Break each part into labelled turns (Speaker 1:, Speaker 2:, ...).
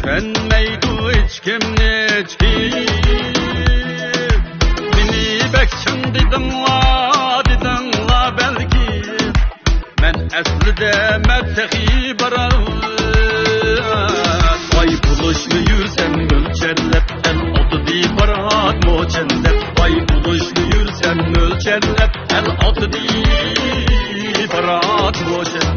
Speaker 1: Sönmeydi hiç kim. Beni bekçin dedinla belki. Men aslida merteği barar. Vay buluşlu yürsen ölçerlep. El otu di barat moçellep. Vay buluşlu yürsen ölçerlep. El otu di barat moçellep.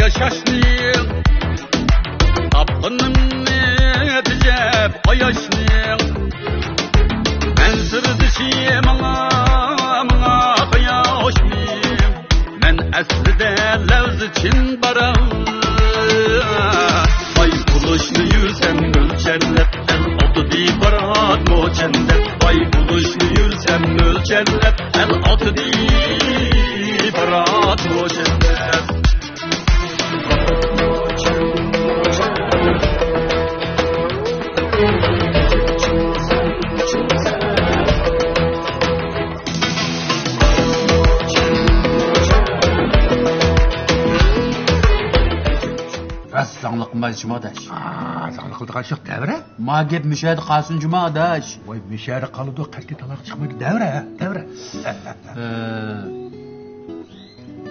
Speaker 1: Yaşasın, tapınım netecep ayaşın. Ben sırdışı mına kıyaşmıyım. Ben aslida levz için baram. Vay buluşlu yürsem ölçerlep. El otu di barat moçellep. Vay buluşlu yürsem ölçerlep. El otu di barat moçellep.
Speaker 2: Zanglık mı Cumadaş?
Speaker 3: Zanglıklı kaçık devre?
Speaker 2: Ma gep müşahede kalsın Cumadaş.
Speaker 3: Vay müşahede kalıdı kalki talak çıkmadı devre.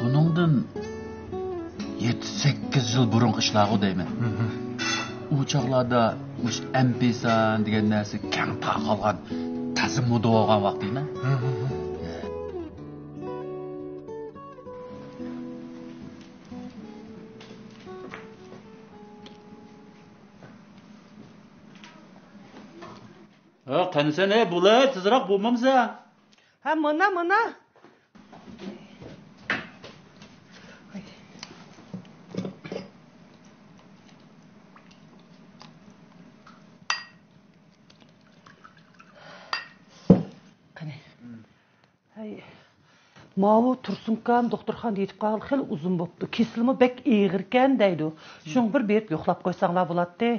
Speaker 2: Bunundan 7-8 yıl burun kışlağı deymi. Uçaklarda empisan degen nersi keng taqalgan tazı moda olgan vaktine. Qanisa ne bular tezroq bo'lmamsa?
Speaker 4: Ha mana. Qani. Hay. Mavu Tursunkan doktorxon yetib qoldi, xil uzun bo'pti. Kesilmi bek eg'irkan deydi. Shung bir berib yo'qlab qo'ysanglar bo'ladi.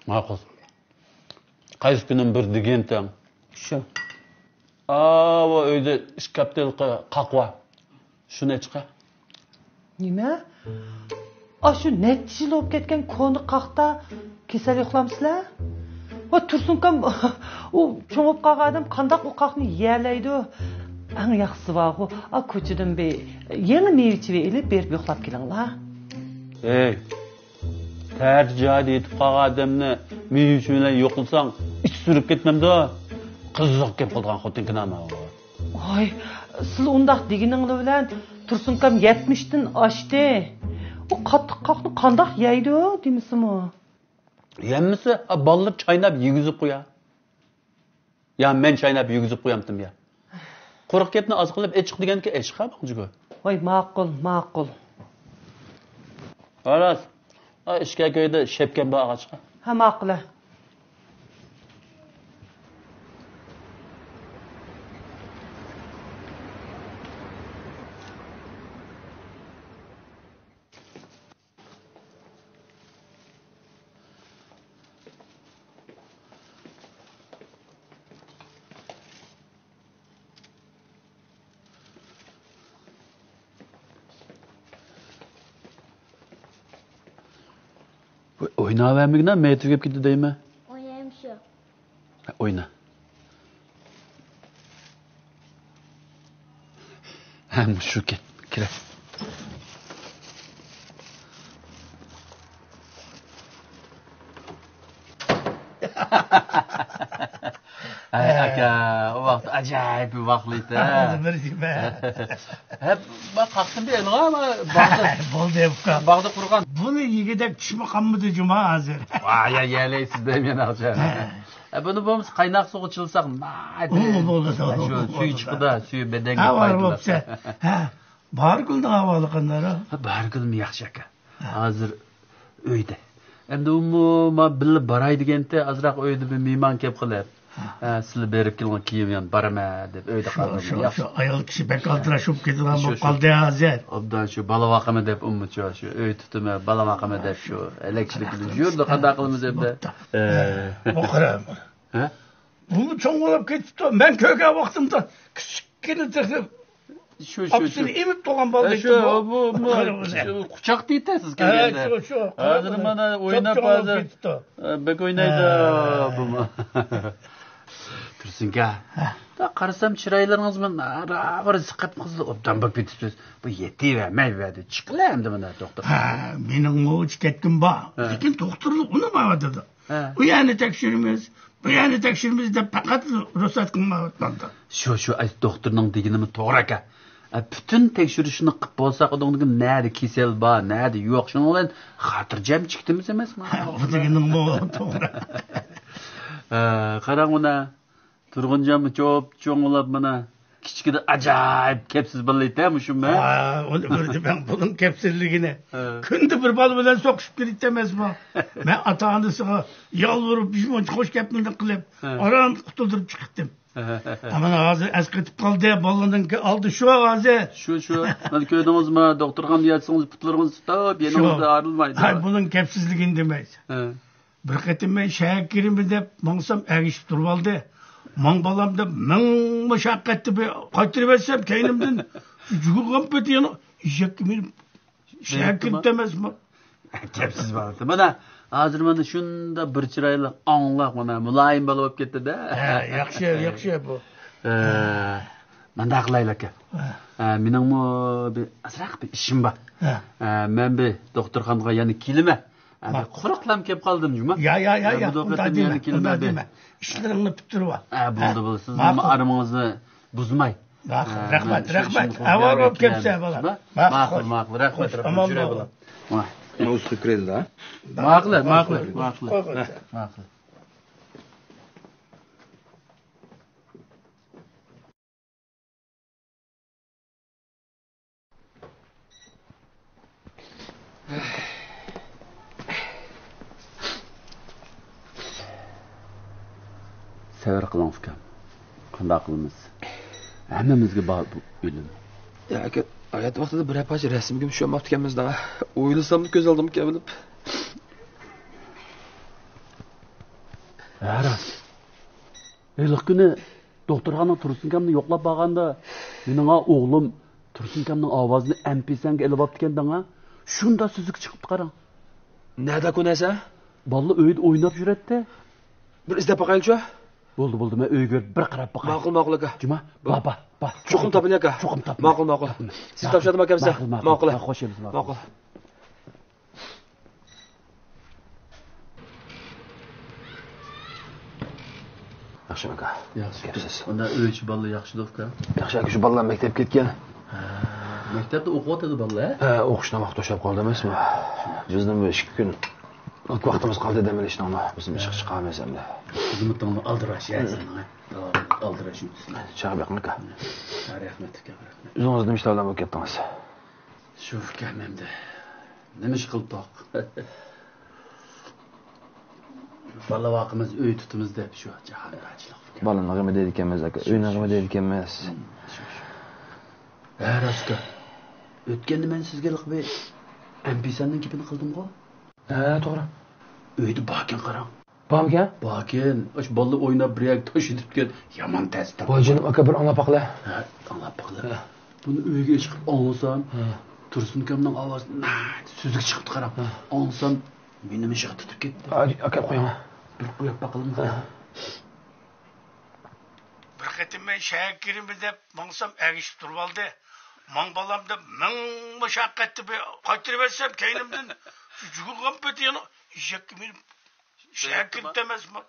Speaker 2: Ma'qul. Qaysi kunim bir degantam.
Speaker 4: Shu.
Speaker 2: Va uyda ishkaptelqa qaqva. Shuni chiqa.
Speaker 4: Nima? Shu necha yil bo'lib ketgan koni qaqda kasal yo'qlamsizlar? Va Tursunkan u cho'ngib qolgan odam qandoq u qaqni yelaydi? Ang yaxshisi va ko'chadan be yangi mevchi ilib berib yo'qlab kelinglar.
Speaker 2: Ey. Tercihade yetib qolgan odamni mevchi bilan yo'qilsang, ich surib ketmamda. Qiziq kelib qolgan xotin ama.
Speaker 4: Ay, siz undaq degininglar bilan Tursunkam 70 dan oshdi. U qattiq qaqni qandoq yeydi, demisizmi?
Speaker 2: Yemmisi, ballar chaynab yegizib qo'ya. Ya men chaynab yegizib qo'yamdim ya. Quruq ketni oz qilib echiq deganki echiq hamjigo.
Speaker 4: Voy, ma'qul.
Speaker 2: Xolos. Ishga ko'yda shepkan bu og'achqa.
Speaker 4: Ha, ma'qul.
Speaker 2: Oyna vermekten metri gibi gitti değil mi?
Speaker 5: Oynayayım şu.
Speaker 2: Oyna. Hem şu kire. Ay aka, o vakit acayip bir vakitliydi. Hep bak kalktım bir elga ama bağda kurgan.
Speaker 3: Bunu yigidek düşme kanmıdı cuma hazır.
Speaker 2: Vay ya yerleysiz demeyen alacağım. Bunu bulmuş kaynak soğuk çılsak. Suyu çıktı da suyu bedenge faydalı.
Speaker 3: Bahar kıldı havalı kanlara.
Speaker 2: Bahar kıldım yakşaka. Hazır öyde. Hem de umuma bilip baray degende azrak öyde bir miman kep kılar. Sizlar berib kelgan kiyim ham barama deb o'yda qoldim.
Speaker 3: Şu ayol kişi pek altırashıp kediran bu kaldı hazır.
Speaker 2: Obdan shu bala vaqimi deb ummucho shu uy tutimi bala vaqimi deb shu elektrikli yurdi qanday qilamiz endi.
Speaker 3: Bakarım.
Speaker 2: Ha?
Speaker 3: Bunu çok olup gitti. Ben köye baktığımda küçükken tıkıp
Speaker 2: Shu
Speaker 3: hapsini emip dolan baldı.
Speaker 2: Shu bu quchoq deytasiz kelganda.
Speaker 3: Şu.
Speaker 2: Hozir mana o'ynab hozir bek o'ynaydi bumi. Tursunka. Da qarasam chiroylaringiz bir siqat qizli obdan bo'lib ketibsiz. Bu yetavermaydi deb chiqlamdi mana doktor.
Speaker 3: Ha, benim o ketkim var. Lekin doktorluk onu mu dedi? Bu yani tekşirimiz, bu yani tekşirimiz de fakat ruhsat kılmadı.
Speaker 2: Shu doktorning deganimi to'g'ri aka. Bütün tekshirishni qilib bo'lsak, odamning nari kasal bor, nari yo'q. Shuning bilan xotirjam chiqdimiz emasmi?
Speaker 3: O degenim bu to'g'ri.
Speaker 2: Qarang mana turg'unjami cho'ng'ilab mana kichkina ajoyib kepsiz billaydi shunmi?
Speaker 3: Ha, onu gördüm ben bunun kepsirliğine. Kündü bir bal bilen sokuşup gitmez mi? Ben ata-anasına yalvarıp bizim hoş kepmini kılıp aran kutuldurup çıktım. Aman ağzı eskitip kaldı balından aldı şu ağzı.
Speaker 2: Shu. Mana ko'rdingizmi, doktorxon yatsangiz putlaringiz tutab, yaningizda arilmaydi.
Speaker 3: Hay bunun kepsizliğini demeyiz. Bir ketim ben şehir kirimi de mansam erişip durvaldı. Man balam da men meşakkatli bir kaçırıp etsem keynimden cügül kampeti yanı işek gibi şehir kirip demez mi?
Speaker 2: Kepsiz bo'ldi. Mana hozir mana shunda bir chiroyli onglaq mana muloyim bola bo'lib ketdi-da.
Speaker 3: Yaxshi bu.
Speaker 2: Manda qilaylik aka. Meningmi bir azroq bir ishim bor. Men bir doktorxonaga yana kelima. Quruqlam kelib qoldim juma.
Speaker 3: Ya. Bunda deme. İşlerini bitirib al.
Speaker 2: Bo'ldi. Siz nima aramingizni buzmay.
Speaker 3: Rahmat. Avar olib kelsa bola.
Speaker 2: Ma'qul. Rahmat. Jura bola.
Speaker 5: O'zi kiradi da.
Speaker 2: Ma'qul. Savr qilamiz kam. Qanday qilamiz? Hammamizga bor bu o'lim.
Speaker 5: Ya aka, hayat vaqtida bir apaç rasmga tushunmabdi ekanmiz-da. O'ylasam ko'z oldim kelib.
Speaker 2: Ras. Eliq kuni doktorxona Tursunkamni yo'qlab borganda, mening o'g'lim Tursunkamning ovozini MP3ga ilib olibdi ekan-da. Shunda suzuk chiqibdi qarang.
Speaker 5: Nada ko'nasa?
Speaker 2: Bolla uyda o'ynab yuradi.
Speaker 5: Bir izlab boqaylik-chi.
Speaker 2: Bo'ldi. Men uyga bir qarab boqay.
Speaker 5: Ma'qul aka.
Speaker 2: Juma, baba.
Speaker 5: Cho'qim toping aka. Ma'qul. Siz topshirdim akamsa. Ma'qul.
Speaker 2: Xo'shamiz.
Speaker 5: Ma'qul. Yaxshi aka.
Speaker 2: Yaxshi. Unda o'ychi bola yaxshi do'ka.
Speaker 5: Yaxshi aka, shu bolalar maktabga ketgan.
Speaker 2: Maktabda o'qiyotdi bolalar.
Speaker 5: O'qishdan vaqt to'shab qoldi emasmi? Bizning 2 kun vaqtimiz qoldi demelishni ona. Bizim chiqamiz endi.
Speaker 2: Xizmatni aldirash yazsin. Aldirash uchun.
Speaker 5: Chaqib yoqmi aka?
Speaker 2: Rahmat aka.
Speaker 5: O'zingiz nima ishlardan bo'lib ketdingiz?
Speaker 2: Shu kamimda. Nima ish qildik? Bola vaqtimiz uy tutimiz deb shu jahardachilik.
Speaker 5: Bola nima deydi ekanmiz aka? Uy nima deydi ekanmiz?
Speaker 2: Raska. O'tganda men sizga liqbay MP3dan kepini qildim-ku.
Speaker 5: To'g'ri.
Speaker 2: Uyda bakin qarang.
Speaker 5: Bormikan?
Speaker 2: Bakin, o'sha bola o'ynab bir yak tosh etibgan yomon tasdir.
Speaker 5: Voyjinim aka bir anglapaqla.
Speaker 2: Anglab baqla. Buni uyga chiqib olsam, Tursunkamning ovozi suzuk chiqibdi qarang. Olsam meni mishiq tutib ketdi.
Speaker 5: Aka qo'yaman.
Speaker 2: Bir qo'yib baqilamiz.
Speaker 3: Bir ketim ben şehir kirimi de mansam erişip durvaldı. Man balam da men meşakkatli bir kaçırıp etsem keynimden cügül kampeti yanı işek gibi şehir kirip demez mi?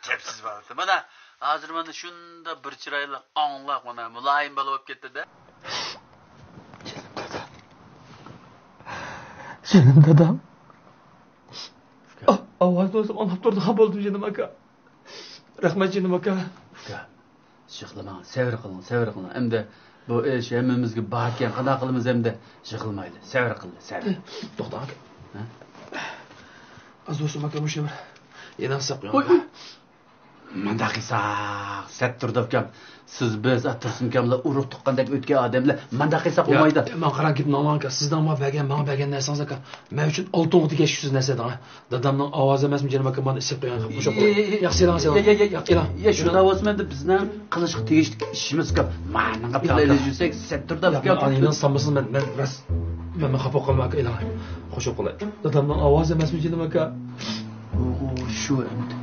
Speaker 2: Kepsiz bo'ldi. Mana hozir mana shunda bir chiroyli onglaq mana muloyim bola bo'lib ketdi-da.
Speaker 5: Senin dadam.
Speaker 6: Ovozni o'zim olib turdi, ha bo'ldim jinim aka. Rahmat jinim aka.
Speaker 2: Shiqlamang, savr qiling. Endi bu ish hammamizga bor ekan, qanday qilamiz endi? Shiqilmaydi. Savr qil.
Speaker 6: To'xta aka. Azo'shim aka o'sha bir yana hisob qo'ying.
Speaker 2: Manda qilsaq, satturda ukam. Siz biz Tursunkamlar urug' tuqqandek o'tgan odamlar manda qilsaq bo'lmaydi.
Speaker 6: Men qarang ketdim aka. Sizdan menga bergan narsangiz aka. Men uchun oltin tegishsiz narsadan. Dadamning ovozi emasmi janob aka, meni isib qo'ygan. Xo'sh qo'y. Yaxshi elan.
Speaker 2: Ya shunda o'smanda bizning qilishga tegishli ishimiz ko'p. Menga pul yursak satturda ukam.
Speaker 6: Aningiz sanmasin men ras men xafa qolmay aka elan. Xo'sh qo'y. Dadamning ovozi emasmi janob aka?
Speaker 2: Shu endi.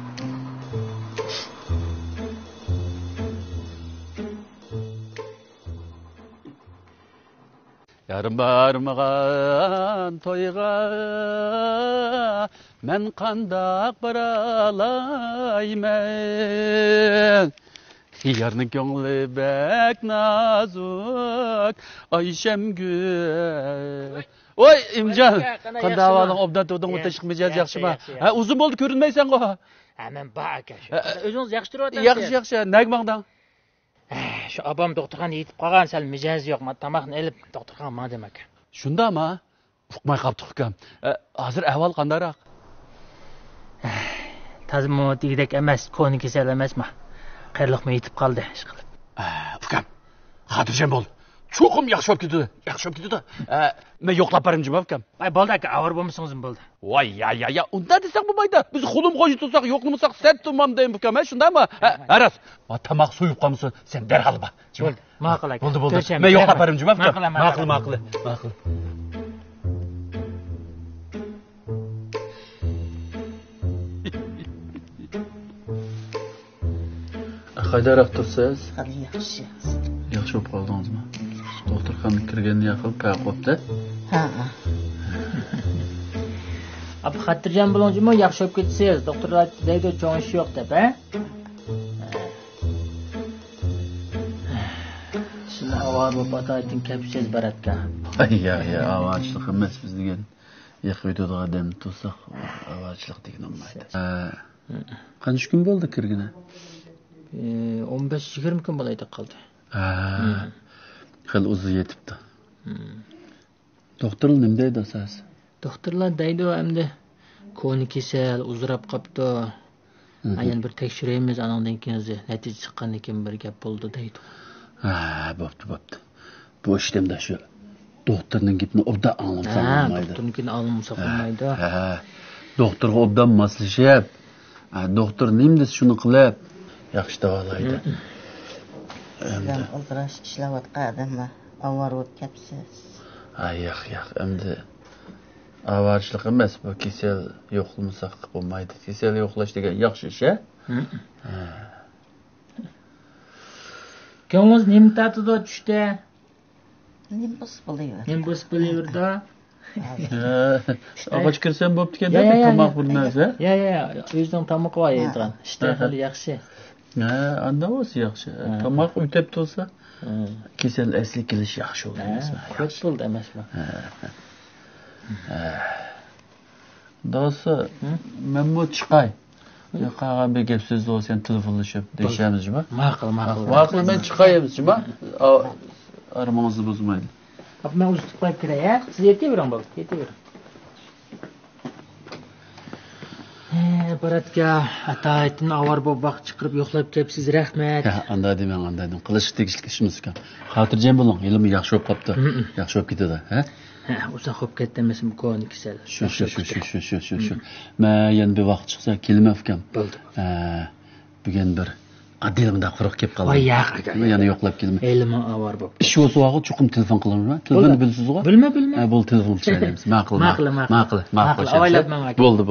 Speaker 2: Yarım barmağan toyga men qandaq baralayman. Yarning ko'ngli bek nazuk Ayşemgül. Oy İmcan, qanday ahvoling? Obdan to'ding, o'tashib mijoz yaxshimi? Ha, uzun bo'ldi ko'rinmaysan-ku.
Speaker 7: Ha, men bor aka. O'zingiz yaxshi turyapsiz?
Speaker 2: Yaxshi. Nagmangdan.
Speaker 7: Shu obam doktorxonaga yetib qolgan, sal mijoz yo'q. Men tomoqni ilib doktorxonaga bordim aka.
Speaker 2: Shundami? Uqmay qolibdi ukam. Hozir ahvol qandayroq?
Speaker 7: Tazmo degdek emas, ko'ni kasal emasmi? Qayerliqma yetib qoldi ish qilib.
Speaker 2: Ukam, xotirjam bo'l. Cho'qim yaxshi bo'lib ketdi. Men yo'qlab barimjim ukam.
Speaker 7: Bo'ldi aka, avr bo'lmasangiz bo'ldi.
Speaker 2: Voy, ya, unda desang bo'lmaydi. Biz xulim qo'yib tursak, yo'qlamasak, set tumam deyim ukam, shundaymi? Aras, tamoq so'yib qolmasa, sen darhol bor.
Speaker 7: Bo'ldi, ma'qul aka.
Speaker 2: Bo'ldi. Men yo'qlab barimjim ukam. Ma'qul. Qaydaroq tursiz?
Speaker 8: Hali yaxshi.
Speaker 2: Yaxshi bo'lib qoldingizmi? Doktorxonaga kirganda yaqin qo'yibdi.
Speaker 8: Ha.
Speaker 7: Abi xotirjam bo'lingizmi, yaxshi bo'lib ketsangiz, doktorlar deydi, cho'ng ish yo'q deb, ha? Shuni avval bu pataytin kapsiz baratga.
Speaker 2: Ya, avachlik emas biz degan. Yiqitadigan odam tursak, avachlik degan olmaydi. Qancha kun bo'ldi kirgina?
Speaker 7: 15-20 kun bo'laydi qoldi.
Speaker 2: Xil uzi yetibdi. Doktor nima deydi siz?
Speaker 7: Doktorlar deydi endi ko'ni kasal, uzrab qopdi. Ayan bir tekshiramiz, anandan keyin natija chiqqandan keyin bir gap bo'ldi deydi.
Speaker 2: Bo'pti. Bu ishimda shu. Doktorning gapini obdan anglamsam bo'lmaydi.
Speaker 7: Doktornikini anglamsa bo'lmaydi.
Speaker 2: Doktorga obdan moslashib, doktor nima desa shuni qilib yaxshi davolaydi.
Speaker 8: Sizdan o'ldirish ishlayotganimmi? Avvar bo'lib ketibsiz.
Speaker 2: Yo'q, endi avarchilik emas, bu kasal yo'qlamasak bo'lmaydi. Kasal yo'qlash degan yaxshi ish, a?
Speaker 7: Ko'nglingiz nima tatida tushdi?
Speaker 8: Nim bus
Speaker 7: bo'laverdi.
Speaker 2: Og'ach kirsam bo'pti-kanda, tomoq bir narsa.
Speaker 7: Ya, o'zing tomoq yeydigan. Ishda hali yaxshi.
Speaker 2: Anda o'zi yaxshi. Tomoq o'tib tursa, kasal asli kelish yaxshi bo'ladi emasmi?
Speaker 7: Ko'p bo'ldi emasmi?
Speaker 2: Do'sti, men bu chiqay. Yo'qaga bir gap so'z bo'lsa, telefonlashib deyishimizmi? Ma'qul, men chiqayimizmi? Armonimizni buzmaydi.
Speaker 7: Men o'zim qo'yib kiray, siz yetavering bo'ldi, yetavering. Baratga ataytin avar bo'lib vaqt chiqarib yo'qlab kelibsiz, rahmat.
Speaker 2: Anday demang. Qilish tegishli ishimiz ekan. Xotirjam bo'ling, ilm yaxshi bo'lib qopti. Yaxshi bo'lib ketadi, ha?
Speaker 7: Uzoq bo'lib ketdi emasmi, ko'ni kasal.
Speaker 2: Shu. Men yana bir vaqt chiqsa kelmay ekan.
Speaker 7: Bo'ldi.
Speaker 2: Bugun bir addilimda quruq kelib qoldi.
Speaker 7: Voy, yo'q.
Speaker 2: Yana yo'qlab keldim.
Speaker 7: Ilm avar bo'lib.
Speaker 2: Ish bo'lsa vaqt chuqum telefon qilaman. Telefonni bilasiz-ku?
Speaker 7: Bilma.
Speaker 2: Bu telefon chiqaramiz. Ma'qul.
Speaker 7: Avaylab men aka.
Speaker 2: Bo'ldi.